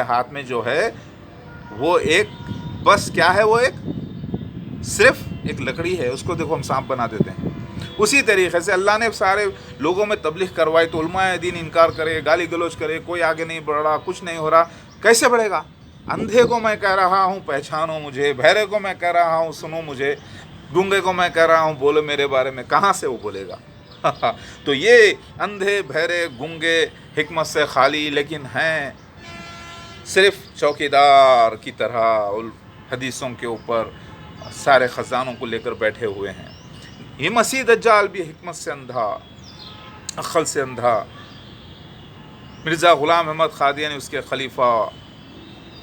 ہاتھ میں جو ہے وہ ایک بس کیا ہے، وہ ایک صرف ایک لکڑی ہے، اس کو دیکھو ہم سانپ بنا دیتے ہیں۔ اسی طریقے سے اللہ نے سارے لوگوں میں تبلیغ کروائی تو علماء دین انکار کرے، گالی گلوچ کرے، کوئی آگے نہیں بڑھ رہا، کچھ نہیں ہو رہا، کیسے بڑھے گا؟ اندھے کو میں کہہ رہا ہوں پہچانو مجھے، بہرے کو میں کہہ رہا ہوں سنو مجھے، گونگے کو میں کہہ رہا ہوں بولو میرے بارے میں، کہاں سے وہ بولے گا؟ تو یہ اندھے بہرے گونگے حکمت سے خالی لیکن ہیں صرف چوکیدار کی طرح حدیثوں کے اوپر سارے خزانوں کو لے کر بیٹھے ہوئے ہیں۔ یہ مسیح دجال بھی حکمت سے اندھا، عقل سے اندھا۔ مرزا غلام احمد قادیانی اس کے خلیفہ،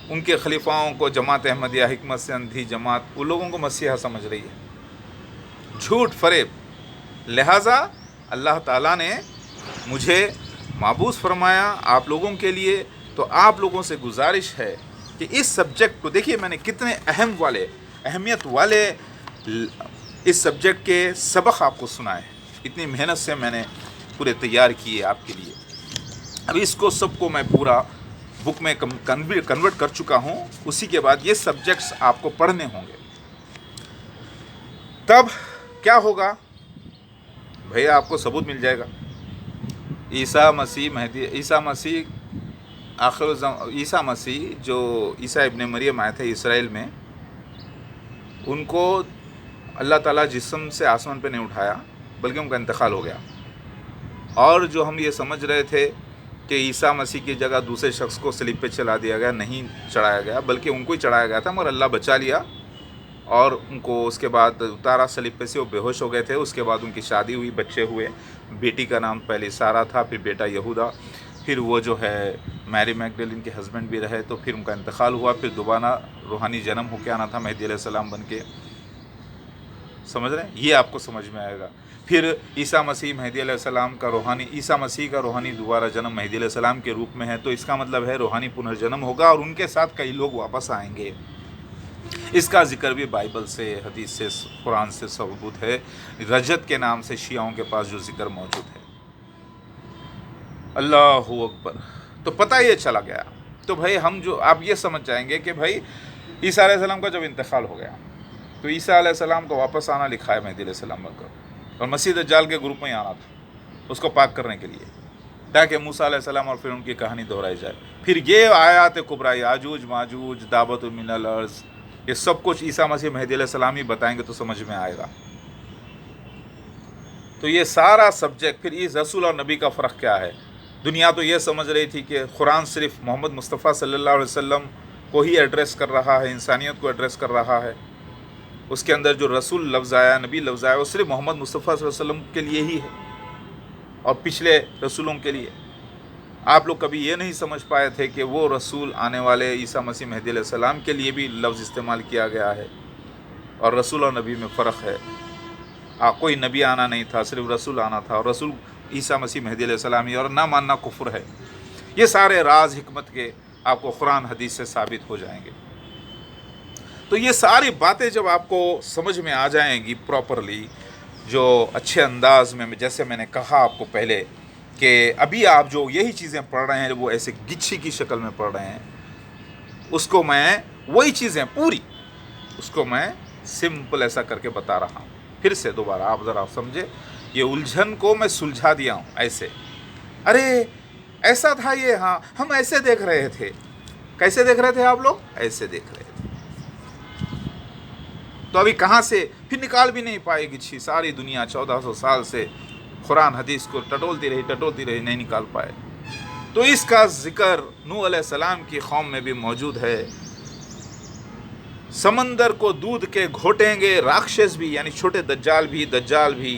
ان کے خلیفاؤں کو جماعت احمدیہ حکمت سے اندھی جماعت ان لوگوں کو مسیحا سمجھ رہی ہے، جھوٹ فریب۔ لہٰذا اللہ تعالیٰ نے مجھے معبوس فرمایا آپ لوگوں کے لیے، تو آپ لوگوں سے گزارش ہے کہ اس سبجیکٹ کو دیکھیے، میں نے کتنے اہمیت والے اس سبجیکٹ کے سبق آپ کو سنائے ہیں، اتنی محنت سے میں نے پورے تیار کیے آپ کے لیے۔ اب اس کو سب کو میں پورا بک میں کنورٹ کر چکا ہوں، اسی کے بعد یہ سبجیکٹس آپ کو پڑھنے ہوں گے۔ تب کیا ہوگا بھئی، آپ کو ثبوت مل جائے گا۔ عیسیٰ مسیح مہدی، عیسیٰ مسیح جو عیسیٰ ابن مریم آئے تھے اسرائیل میں، ان کو اللہ تعالیٰ جسم سے آسمان پہ نہیں اٹھایا بلکہ ان کا انتقال ہو گیا۔ اور جو ہم یہ سمجھ رہے تھے کہ عیسیٰ مسیح کی جگہ دوسرے شخص کو صلیب پہ چلا دیا گیا، نہیں چڑھایا گیا بلکہ ان کو ہی چڑھایا گیا تھا، مگر اللہ بچا لیا اور ان کو اس کے بعد اتارا صلیب پہ سے، وہ بے ہوش ہو گئے تھے۔ اس کے بعد ان کی شادی ہوئی، بچے ہوئے، بیٹی کا نام پہلے سارہ تھا، پھر بیٹا یہودا، پھر وہ جو ہے میری میگڈلین کے ہسبینڈ بھی رہے، تو پھر ان کا انتقال ہوا، پھر دوبارہ روحانی جنم ہو کے آنا تھا مہدی علیہ السلام بن کے۔ سمجھ رہے ہیں؟ یہ آپ کو سمجھ میں آئے گا۔ پھر عیسیٰ مسیح مہدی علیہ السلام کا عیسیٰ مسیح کا روحانی دوبارہ جنم مہدی علیہ السلام کے روپ میں ہے، تو اس کا مطلب ہے روحانی پنرجنم ہوگا اور ان کے ساتھ کئی لوگ واپس آئیں گے۔ اس کا ذکر بھی بائبل سے، حدیث سے، قرآن سے ثبوت ہے، رجت کے نام سے شیعوں کے پاس جو ذکر موجود ہے۔ اللہ اکبر۔ تو پتہ یہ چلا گیا، تو بھائی ہم جو آپ یہ سمجھ جائیں گے کہ بھائی عیسیٰ علیہ السلام کا جب انتقال ہو گیا تو عیسیٰ علیہ السلام کو واپس آنا لکھا ہے مہدی علیہ السلام بن کر، اور مسیح دجال کے گروپ میں ہی آنا تھا اس کو پاک کرنے کے لیے، تاکہ موسیٰ علیہ السلام اور پھر ان کی کہانی دہرائی جائے۔ پھر یہ آیات کبریٰ، یاجوج ماجوج، دعوت من الارض، یہ سب کچھ عیسیٰ مسیح مہدی علیہ السلام ہی بتائیں گے تو سمجھ میں آئے گا۔ تو یہ سارا سبجیکٹ، پھر اس رسول اور نبی کا فرق کیا ہے؟ دنیا تو یہ سمجھ رہی تھی کہ قرآن صرف محمد مصطفیٰ صلی اللہ علیہ وسلم کو ہی ایڈریس کر رہا ہے، انسانیت کو ایڈریس کر رہا ہے، اس کے اندر جو رسول لفظ آیا، نبی لفظ آیا، وہ صرف محمد مصطفیٰ صلی اللہ علیہ وسلم کے لیے ہی ہے اور پچھلے رسولوں کے لیے۔ آپ لوگ کبھی یہ نہیں سمجھ پائے تھے کہ وہ رسول آنے والے عیسیٰ مسیح مہدی علیہ السلام کے لیے بھی لفظ استعمال کیا گیا ہے، اور رسول اور نبی میں فرق ہے۔ کوئی نبی آنا نہیں تھا، صرف رسول آنا تھا، اور رسول عیسیٰ مسیح مہدی علیہ السلام ہی، اور نہ ماننا کفر ہے۔ یہ سارے راز حکمت کے آپ کو قرآن حدیث سے ثابت ہو جائیں گے۔ تو یہ ساری باتیں جب آپ کو سمجھ میں آ جائیں گی پراپرلی، جو اچھے انداز میں، جیسے میں نے کہا آپ کو پہلے کہ ابھی آپ جو یہی چیزیں پڑھ رہے ہیں وہ ایسے گچھی کی شکل میں پڑھ رہے ہیں، اس کو میں وہی چیزیں پوری، اس کو میں سمپل ایسا کر کے بتا رہا ہوں۔ پھر سے دوبارہ آپ ذرا سمجھے، یہ الجھن کو میں سلجھا دیا ہوں ایسے، ارے ایسا تھا یہ، ہاں ہم ایسے دیکھ رہے تھے۔ کیسے دیکھ رہے تھے آپ لوگ؟ ایسے دیکھ رہے تھے۔ تو ابھی کہاں سے پھر نکال بھی نہیں پائے گی، ساری دنیا 1400 سال سے قرآن حدیث کو ٹٹولتی رہی، نہیں نکال پائے۔ تو اس کا ذکر نوح علیہ السلام کی قوم میں بھی موجود ہے۔ سمندر کو دودھ کے گھوٹیں گے راکشس بھی، یعنی چھوٹے دجال بھی،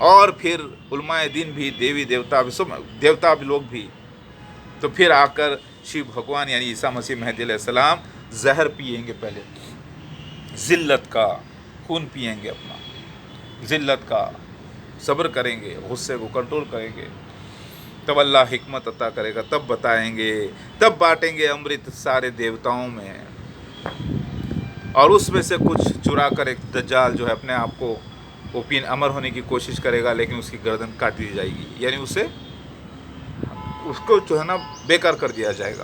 اور پھر علماء دین بھی، دیوی دیوتا بھی لوگ بھی، تو پھر آ کر شیو بھگوان یعنی عیسیٰ مسیح مہدی علیہ السلام زہر پئیں گے، پہلے ذلت کا خون پئیں گے، اپنا ذلت کا، صبر کریں گے، غصے کو کنٹرول کریں گے، تب اللہ حکمت عطا کرے گا، تب بتائیں گے، تب بانٹیں گے امرت سارے دیوتاؤں میں، اور اس میں سے کچھ چرا کر ایک دجال جو ہے اپنے آپ کو امر ہونے کی کوشش کرے گا، لیکن اس کی گردن کاٹ دی جائے گی، یعنی اس کو جو ہے نا بیکار کر دیا جائے گا۔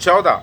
14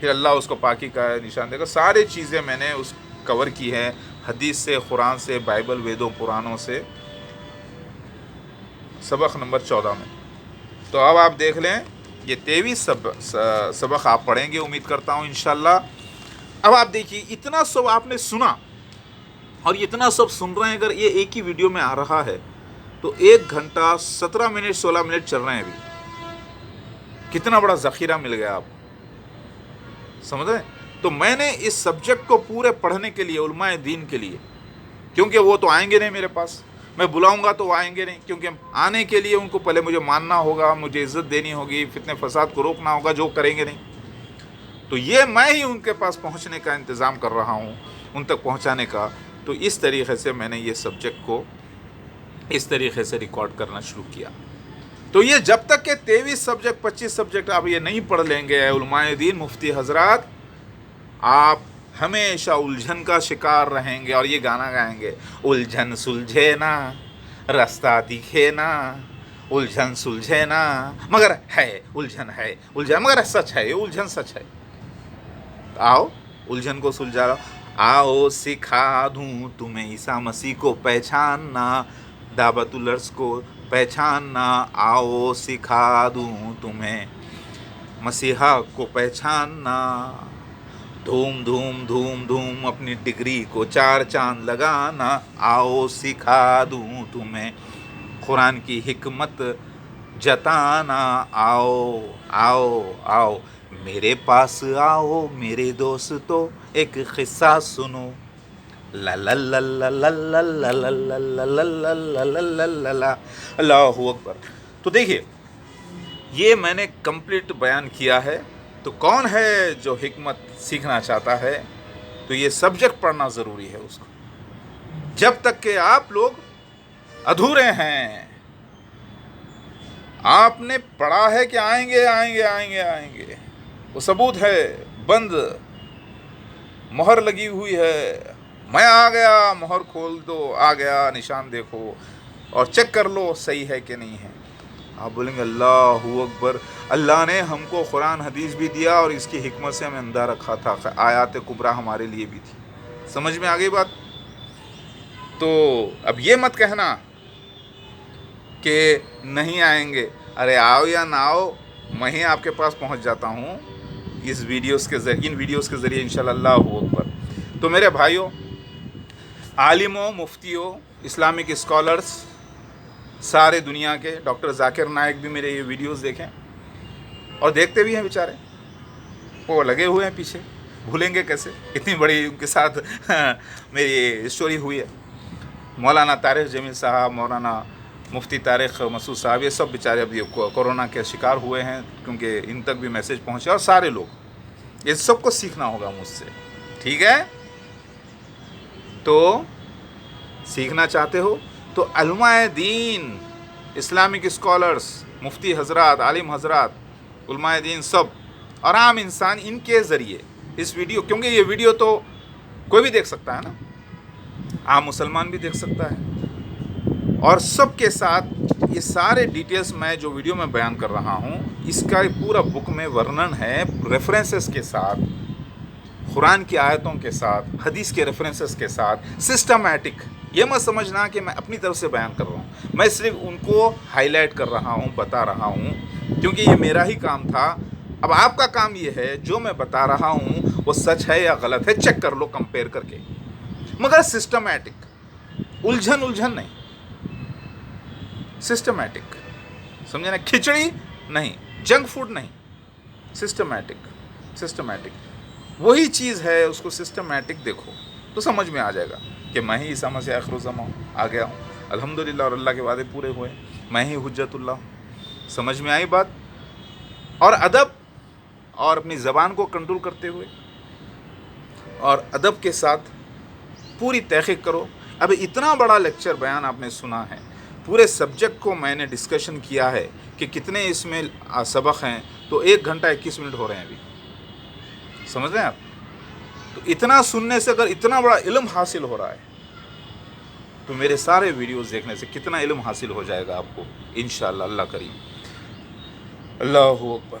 پھر اللہ اس کو پاکی کا نشان دے گا. ساری چیزیں میں نے اس کور کی ہیں، حدیث سے، قرآن سے، بائبل، ویدوں، پرانوں سے، سبق نمبر 14 میں. تو اب آپ دیکھ لیں، یہ 23 سبق آپ پڑھیں گے امید کرتا ہوں انشاءاللہ. اب آپ دیکھیے، اتنا سب آپ نے سنا اور اتنا سب سن رہے ہیں. اگر یہ ایک ہی ویڈیو میں آ رہا ہے تو 1 گھنٹہ 17 منٹ 16 منٹ چل رہے ہیں ابھی. کتنا بڑا ذخیرہ مل گیا آپ کو، سمجھ رہے ہیں؟ تو میں نے اس سبجیکٹ کو پورے پڑھنے کے لیے، علماء دین کے لیے، کیونکہ وہ تو آئیں گے نہیں میرے پاس، میں بلاؤں گا تو وہ آئیں گے نہیں، کیونکہ آنے کے لیے ان کو پہلے مجھے ماننا ہوگا، مجھے عزت دینی ہوگی، فتنے فساد کو روکنا ہوگا، جو کریں گے نہیں. تو یہ میں ہی ان کے پاس پہنچنے کا انتظام کر رہا ہوں، ان تک پہنچانے کا. تو اس طریقے سے میں نے یہ سبجیکٹ کو اس طریقے سے ریکارڈ کرنا شروع کیا. تو یہ جب تک کہ 23 سبجیکٹ 25 سبجیکٹ آپ یہ نہیں پڑھ لیں گے علماء دین، مفتی حضرات، آپ ہمیشہ الجھن کا شکار رہیں گے. اور یہ گانا گائیں گے، الجھن سلجھے نا رستہ دکھے نا، الجھن سلجھے نا مگر ہے الجھن، ہے الجھن مگر سچ ہے، یہ الجھن سچ ہے. آؤ الجھن کو سلجھا لو. آؤ سکھا دوں تمہیں عیسیٰ مسیح کو پہچاننا، دعوت الارض کو پہچاننا. آؤ سکھا دوں تمہیں مسیحا کو پہچاننا. دھوم دھوم دھوم دھوم اپنی ڈگری کو 4 چاند لگانا. آؤ سکھا دوں تمہیں قرآن کی حکمت جتانا. آؤ آؤ آؤ میرے پاس آؤ میرے دوستو، ایک قصہ سنو. لا لا لا لا لا لا لا لا لا لا لا لا لا. اللہ اکبر. تو دیکھیے، یہ میں نے کمپلیٹ بیان کیا ہے. تو کون ہے جو حکمت سیکھنا چاہتا ہے تو یہ سبجیکٹ پڑھنا ضروری ہے اس کو. جب تک کہ آپ لوگ ادھورے ہیں، آپ نے پڑھا ہے کہ آئیں گے آئیں گے آئیں گے آئیں گے، وہ ثبوت ہے، بند مہر لگی ہوئی ہے. میں آ گیا، مہر کھول دو، آ گیا، نشان دیکھو اور چیک کر لو صحیح ہے کہ نہیں ہے. آپ بولیں گے اللہ اکبر، اللہ نے ہم کو قرآن حدیث بھی دیا اور اس کی حکمت سے ہمیں اندھا رکھا تھا، آیات کبریٰ ہمارے لیے بھی تھی. سمجھ میں آ گئی بات؟ تو اب یہ مت کہنا کہ نہیں آئیں گے. ارے آؤ یا نہ آؤ، میں ہی آپ کے پاس پہنچ جاتا ہوں اس ویڈیوز کے ذریعے، ان ویڈیوز کے ذریعے انشاءاللہ. اللہ اکبر. تو میرے بھائیوں، عالموں، مفتیوں، اسلامک اسکالرز، سارے دنیا کے، ڈاکٹر ذاکر نائک بھی میرے یہ ویڈیوز دیکھیں اور دیکھتے بھی ہیں بیچارے، وہ لگے ہوئے ہیں پیچھے، بھولیں گے کیسے، اتنی بڑی ان کے ساتھ میری اسٹوری ہوئی ہے. مولانا طارق جمیل صاحب، مولانا مفتی طارق مسعود صاحب، یہ سب بیچارے اب یہ کورونا کے شکار ہوئے ہیں، کیونکہ ان تک بھی میسیج پہنچا. اور سارے لوگ، یہ سب کو سیکھنا ہوگا مجھ سے، ٹھیک ہے؟ تو سیکھنا چاہتے ہو تو علماء دین، اسلامک اسکالرز، مفتی حضرات، عالم حضرات، علماء دین سب اور عام انسان، ان کے ذریعے اس ویڈیو، کیونکہ یہ ویڈیو تو کوئی بھی دیکھ سکتا ہے نا، عام مسلمان بھی دیکھ سکتا ہے. اور سب کے ساتھ یہ سارے ڈیٹیلز میں جو ویڈیو میں بیان کر رہا ہوں، اس کا پورا بک میں ورنن ہے، ریفرنسز کے ساتھ، قرآن کی آیتوں کے ساتھ، حدیث کے ریفرنسز کے ساتھ، سسٹمیٹک. یہ مت سمجھنا کہ میں اپنی طرف سے بیان کر رہا ہوں، میں صرف ان کو ہائی لائٹ کر رہا ہوں، بتا رہا ہوں، کیونکہ یہ میرا ہی کام تھا. اب آپ کا کام یہ ہے، جو میں بتا رہا ہوں وہ سچ ہے یا غلط ہے، چیک کر لو کمپیئر کر کے، مگر سسٹمیٹک، الجھن نہیں، سسٹمیٹک. سمجھے نا؟ کھچڑی نہیں، جنک فوڈ نہیں، سسٹمیٹک. وہی چیز ہے، اس کو سسٹمیٹک دیکھو تو سمجھ میں آ جائے گا کہ میں ہی عیسیٰ مسیح آخر الزماں آ گیا ہوں الحمدللہ، اور اللہ کے وعدے پورے ہوئے، میں ہی حجت اللہ ہوں. سمجھ میں آئی بات؟ اور ادب اور اپنی زبان کو کنٹرول کرتے ہوئے اور ادب کے ساتھ پوری تحقیق کرو. اب اتنا بڑا لیکچر بیان آپ نے سنا ہے، پورے سبجیکٹ کو میں نے ڈسکشن کیا ہے کہ کتنے اس میں سبق ہیں، تو 1 گھنٹہ 21 منٹ ہو رہے ہیں ابھی. سمجھ رہے ہیں آپ؟ تو اتنا سننے سے اگر اتنا بڑا علم حاصل ہو رہا ہے تو میرے سارے ویڈیوز دیکھنے سے کتنا علم حاصل ہو جائے گا آپ کو انشاءاللہ. اللہ کریم. اللہ اکبر.